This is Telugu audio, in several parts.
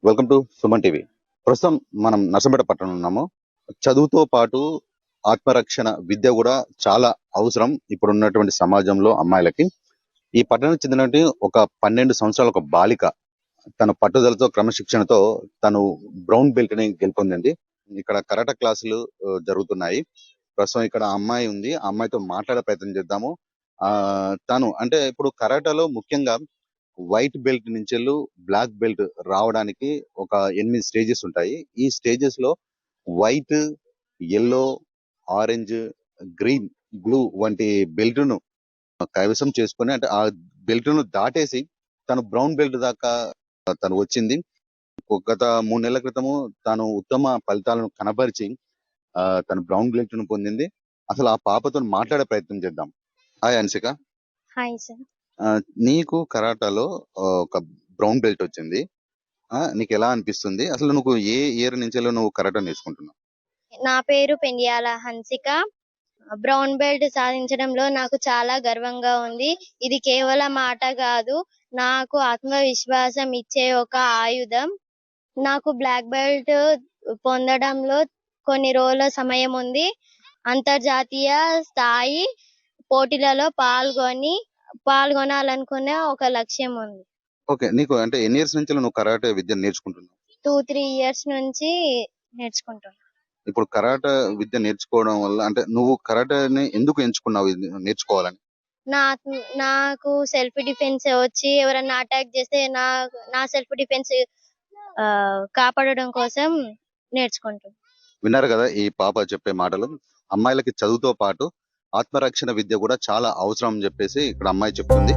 Welcome to Suman TV. ప్రస్తుతం మనం నర్సంపేట పట్టణంలో ఉన్నాము. చదువుతో పాటు ఆత్మరక్షణ విద్య కూడా చాలా అవసరం ఇప్పుడున్నటువంటి సమాజంలో అమ్మాయిలకి. ఈ పట్టణానికి చెందినటువంటి ఒక 12 సంవత్సరాల ఒక బాలిక తన పట్టుదలతో క్రమశిక్షణతో తను బ్రౌన్ బెల్ట్ ని గెలుపొందింది. ఇక్కడ కరాటే క్లాసులు జరుగుతున్నాయి. ప్రస్తుతం ఇక్కడ ఆ అమ్మాయి ఉంది. ఆ అమ్మాయితో మాట్లాడే ప్రయత్నం చేద్దాము. తను అంటే ఇప్పుడు కరాటేలో ముఖ్యంగా వైట్ బెల్ట్ నుంచెల్లు బ్లాక్ బెల్ట్ రావడానికి ఒక 8 స్టేజెస్ ఉంటాయి. ఈ స్టేజెస్ లో white, yellow, orange, green, blue వంటి బెల్ట్ ను కైవసం చేసుకొని అంటే ఆ బెల్ట్ ను దాటేసి తను బ్రౌన్ బెల్ట్ దాకా తను వచ్చింది. గత 3 నెలల క్రితము తాను ఉత్తమ ఫలితాలను కనబరిచి తను బ్రౌన్ బెల్ట్ ను పొందింది. అసలు ఆ పాపతో మాట్లాడే ప్రయత్నం చేద్దాం. హాయ్ అన్సిక. Hi sir. నీకు కరాటాలో ఒక బ్రౌన్ బెల్ట్ వచ్చింది. నీకెలా అనిపిస్తుంది? అసలు నువ్వు ఏ ఇయర్ నుంచెల్లి నువ్వు కరాటే నేర్చుకుంటున్నావు? నా పేరు పెండియాల హన్సిక. బ్రౌన్ బెల్ట్ సాధించడంలో నాకు చాలా గర్వంగా ఉంది. ఇది కేవలం ఆట కాదు, నాకు ఆత్మవిశ్వాసం ఇచ్చే ఒక ఆయుధం. నాకు బ్లాక్ బెల్ట్ పొందడంలో కొన్ని రోజుల సమయం ఉంది. అంతర్జాతీయ స్థాయి పోటీలలో పాల్గొనాలనుకునే ఒక లక్ష్యం ఉంది. ఓకే. నీకు అంటే ఎన్ని ఇయర్స్ నుంచి నువ్వు కరాటే విద్యను నేర్చుకుంటున్నావు? 2-3 ఇయర్స్ నుంచి నేర్చుకుంటున్నాను. ఇప్పుడు కరాటే విద్య నేర్చుకోవడం వల్ల అంటే నువ్వు కరాటేని ఎందుకు ఎంచుకున్నావు ఇది నేర్చుకోవాలని? నాకు సెల్ఫ్ డిఫెన్స్ వచ్చి ఎవరన్నా అటాక్ చేస్తే నా సెల్ఫ్ డిఫెన్స్ కాపాడడం కోసం నేర్చుకుంటున్నాను. విన్నారు కదా ఈ పాప చెప్పే మాటలు. అమ్మాయిలకి చదువుతో పాటు ఆత్మరక్షణ విద్య కూడా చాలా అవసరం అని చెప్పేసి ఇక్కడ అమ్మాయి చెప్తుంది.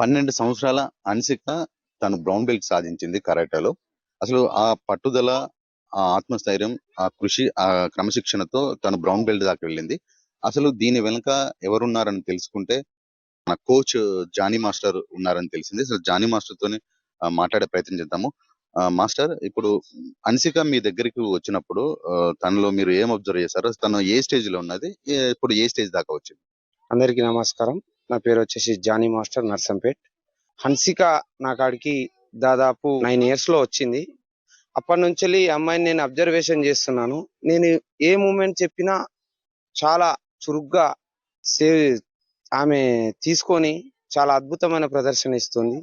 పన్నెండు సంవత్సరాల అన్సిక తను బ్రౌన్ బెల్ట్ సాధించింది కరాటేలో. అసలు ఆ పట్టుదల, ఆ ఆత్మస్థైర్యం, ఆ కృషి, ఆ క్రమశిక్షణతో తను బ్రౌన్ బెల్ట్ దాకా వెళ్ళింది. అసలు దీని వెనుక ఎవరున్నారని తెలుసుకుంటే మన కోచ్ జానీ మాస్టర్ ఉన్నారని తెలిసింది. అసలు జానీ మాస్టర్ తోని మాట్లాడే ప్రయత్నం చేద్దాము. మాస్టర్, ఇప్పుడు అన్సిక మీ దగ్గరికి వచ్చినప్పుడు తనలో మీరు ఏం అబ్జర్వ్ చేశారు? తను ఏ స్టేజ్ లో ఉన్నది? ఇప్పుడు ఏ స్టేజ్ దాకా వచ్చింది? అందరికీ నమస్కారం. నా పేరు వచ్చేసి జానీ మాస్టర్, నర్సంపేట్. హన్సిక నా కాడికి దాదాపు 9 ఇయర్స్ లో వచ్చింది. అప్పటి నుంచి అమ్మాయిని నేను అబ్జర్వేషన్ చేస్తున్నాను. నేను ఏ మూమెంట్ చెప్పినా చాలా చురుగ్గా ఆమె తీసుకొని చాలా అద్భుతమైన ప్రదర్శన ఇస్తుంది.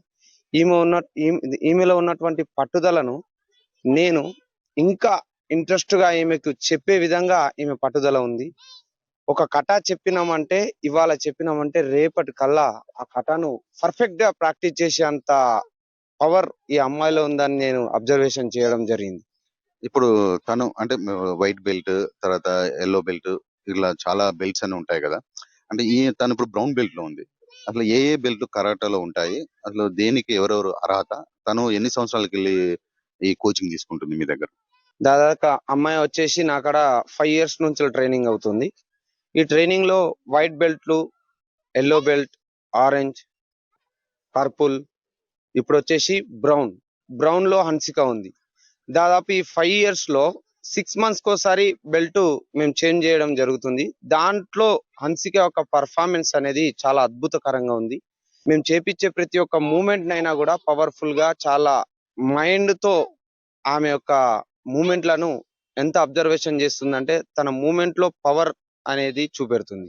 ఈమెలో ఉన్నటువంటి పట్టుదలను నేను ఇంకా ఇంట్రెస్ట్ గా ఈమెకు చెప్పే విధంగా ఈమె పట్టుదల ఉంది. ఒక కథ చెప్పినామంటే, ఇవాళ చెప్పినామంటే రేపటి కల్లా ఆ కథను పర్ఫెక్ట్ గా ప్రాక్టీస్ చేసే అంత పవర్ ఈ అమ్మాయిలో ఉందని నేను అబ్జర్వేషన్ చేయడం జరిగింది. ఇప్పుడు తను అంటే వైట్ బెల్ట్, తర్వాత యెల్లో బెల్ట్, ఇలా చాలా బెల్ట్స్ అన్ని ఉంటాయి కదా. అంటే తను ఇప్పుడు బ్రౌన్ బెల్ట్ లో ఉంది. అసలు ఏ ఏ బెల్ట్ కరాటాలో ఉంటాయి? అసలు దేనికి ఎవరెవరు అర్హత? తను ఎన్ని సంవత్సరాలకి వెళ్ళి ఈ కోచింగ్ తీసుకుంటుంది మీ దగ్గర? దాదాపు అమ్మాయి వచ్చేసి నాకడ 5 ఇయర్స్ నుంచి ట్రైనింగ్ అవుతుంది. ఈ ట్రైనింగ్ లో వైట్ బెల్ట్లు, యెల్లో బెల్ట్, ఆరెంజ్, పర్పుల్, ఇప్పుడు వచ్చేసి బ్రౌన్ లో హన్సిక ఉంది. దాదాపు ఈ 5 ఇయర్స్ లో 6 మంత్స్ కోసారి బెల్ట్ మేము చేంజ్ చేయడం జరుగుతుంది. దాంట్లో హన్సిక యొక్క పర్ఫార్మెన్స్ అనేది చాలా అద్భుతకరంగా ఉంది. మేము చేపించే ప్రతి ఒక్క మూమెంట్ నైనా కూడా పవర్ఫుల్ గా, చాలా మైండ్ తో ఆమె యొక్క మూమెంట్లను ఎంత అబ్జర్వేషన్ చేస్తుందంటే తన మూమెంట్ లో పవర్ అనేది చూపెడుతుంది.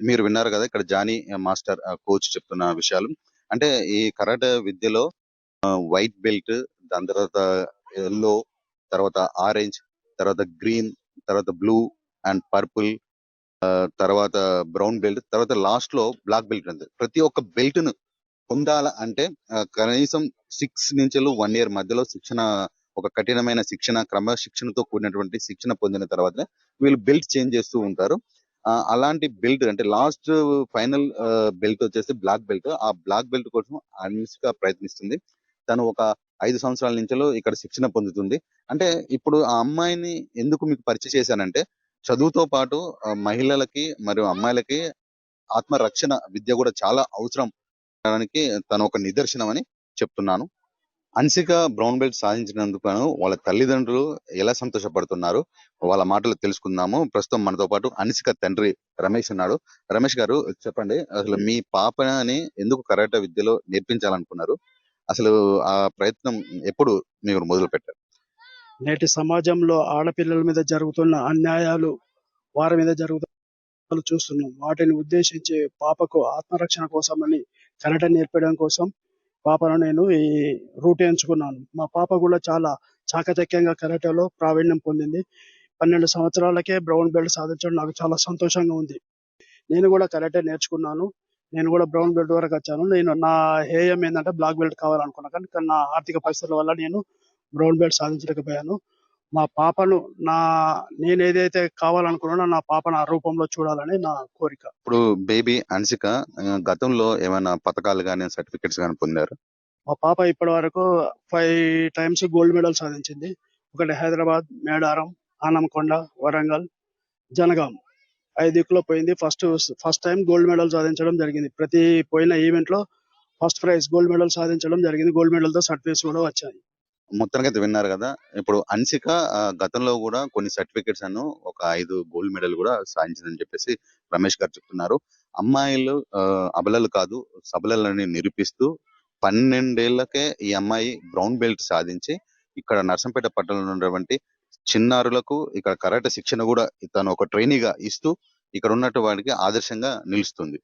మీరు విన్నారు కదా ఇక్కడ జానీ మాస్టర్ కోచ్ చెప్తున్న విషయాలు. అంటే ఈ కరాటే విద్యలో వైట్ బెల్ట్, దాని తర్వాత యెల్లో, తర్వాత ఆరెంజ్, తర్వాత గ్రీన్, తర్వాత బ్లూ అండ్ పర్పుల్, తర్వాత బ్రౌన్ బెల్ట్, తర్వాత లాస్ట్ లో బ్లాక్ బెల్ట్ ఉంది. ప్రతి ఒక్క బెల్ట్ ను పొందాల అంటే కనీసం 6 నుంచి 1 ఇయర్ మధ్యలో శిక్షణ, ఒక కఠినమైన శిక్షణ, క్రమశిక్షణతో కూడినటువంటి శిక్షణ పొందిన తర్వాత వీళ్ళు బెల్ట్ చేంజ్ చేస్తూ ఉంటారు. అలాంటి బెల్ట్ అంటే లాస్ట్ ఫైనల్ బెల్ట్ వచ్చేసి బ్లాక్ బెల్ట్. ఆ బ్లాక్ బెల్ట్ కోసం అన్సిక ప్రయత్నిస్తుంది. తను ఒక 5 సంవత్సరాల నుంచో ఇక్కడ శిక్షణ పొందుతుంది. అంటే ఇప్పుడు ఆ అమ్మాయిని ఎందుకు మీకు పరిచయం చేశానంటే చదువుతో పాటు మహిళలకి మరియు అమ్మాయిలకి ఆత్మరక్షణ విద్య కూడా చాలా అవసరం అనడానికి తను ఒక నిదర్శనం అని చెప్తున్నాను. అన్సిక బ్రౌన్ బెల్ట్ సాధించినందుకు గాను వాళ్ళ తల్లిదండ్రులు ఎలా సంతోషపడుతున్నారు వాళ్ళ మాటలు తెలుసుకుందాము. ప్రస్తుతం మనతో పాటు అన్సిక తండ్రి రమేష్ ఉన్నాడు. రమేష్ గారు, చెప్పండి, అసలు మీ పాపని ఎందుకు కరాటే విద్యలో నేర్పించాలనుకున్నారు? అసలు ఆ ప్రయత్నం ఎప్పుడు మీరు మొదలు పెట్టారు? నేటి సమాజంలో ఆడపిల్లల మీద జరుగుతున్న అన్యాయాలు, వారి మీద జరుగుతున్న చూస్తున్నాం. వాటిని ఉద్దేశించి పాపకు ఆత్మరక్షణ కోసమని కరాటే నేర్పడం కోసం పాపను నేను ఈ రూట్ ఎంచుకున్నాను. మా పాప కూడా చాలా చాకచక్యంగా కరాటేలో ప్రావీణ్యం పొందింది. 12 సంవత్సరాలకే బ్రౌన్ బెల్ట్ సాధించడం నాకు చాలా సంతోషంగా ఉంది. నేను కూడా కరాటే నేర్చుకున్నాను. నేను కూడా బ్రౌన్ బెల్ట్ వరకు వచ్చాను. నా హేయం ఏంటంటే బ్లాక్ బెల్ట్ కావాలనుకున్నా, కానీ నా ఆర్థిక పరిస్థితుల వల్ల నేను బ్రౌన్ బెల్ట్ సాధించలేకపోయాను. మా పాపను నేను ఏదైతే కావాలనుకున్నానో నా పాపను ఆ రూపంలో చూడాలని నా కోరిక. ఇప్పుడు బేబీ అన్సిక గతంలో ఏమైనా పథకాలు కానీ సర్టిఫికెట్స్ కానీ పొందారు? మా పాప ఇప్పటి వరకు 5 టైమ్స్ గోల్డ్ మెడల్ సాధించింది. ఒకటి హైదరాబాద్, మేడారం, ఆనంకొండ, వరంగల్, జనగాం 5 దిక్కులో పోయింది. ఫస్ట్ టైం గోల్డ్ మెడల్ సాధించడం జరిగింది. ప్రతి పోయిన ఈవెంట్ లో ఫస్ట్ ప్రైజ్ గోల్డ్ మెడల్ సాధించడం జరిగింది. గోల్డ్ మెడల్ తో సర్టిఫికేట్స్ కూడా వచ్చాయి. మొత్తానికి అయితే విన్నారు కదా. ఇప్పుడు అన్సిక గతంలో కూడా కొన్ని సర్టిఫికెట్స్ అను ఒక 5 గోల్డ్ మెడల్ కూడా సాధించిందని చెప్పేసి రమేష్ గారు చెప్తున్నారు. అమ్మాయిలు అబలలు కాదు, సబలలని నిరూపిస్తూ 12 ఏళ్లకే ఈ అమ్మాయి బ్రౌన్ బెల్ట్ సాధించి ఇక్కడ నర్సంపేట పట్టణంలో ఉన్నటువంటి చిన్నారులకు ఇక్కడ కరాటే శిక్షణ కూడా తను ఒక ట్రైనీగా ఇస్తూ ఇక్కడ ఉన్నట్టు వాడికి ఆదర్శంగా నిలుస్తుంది.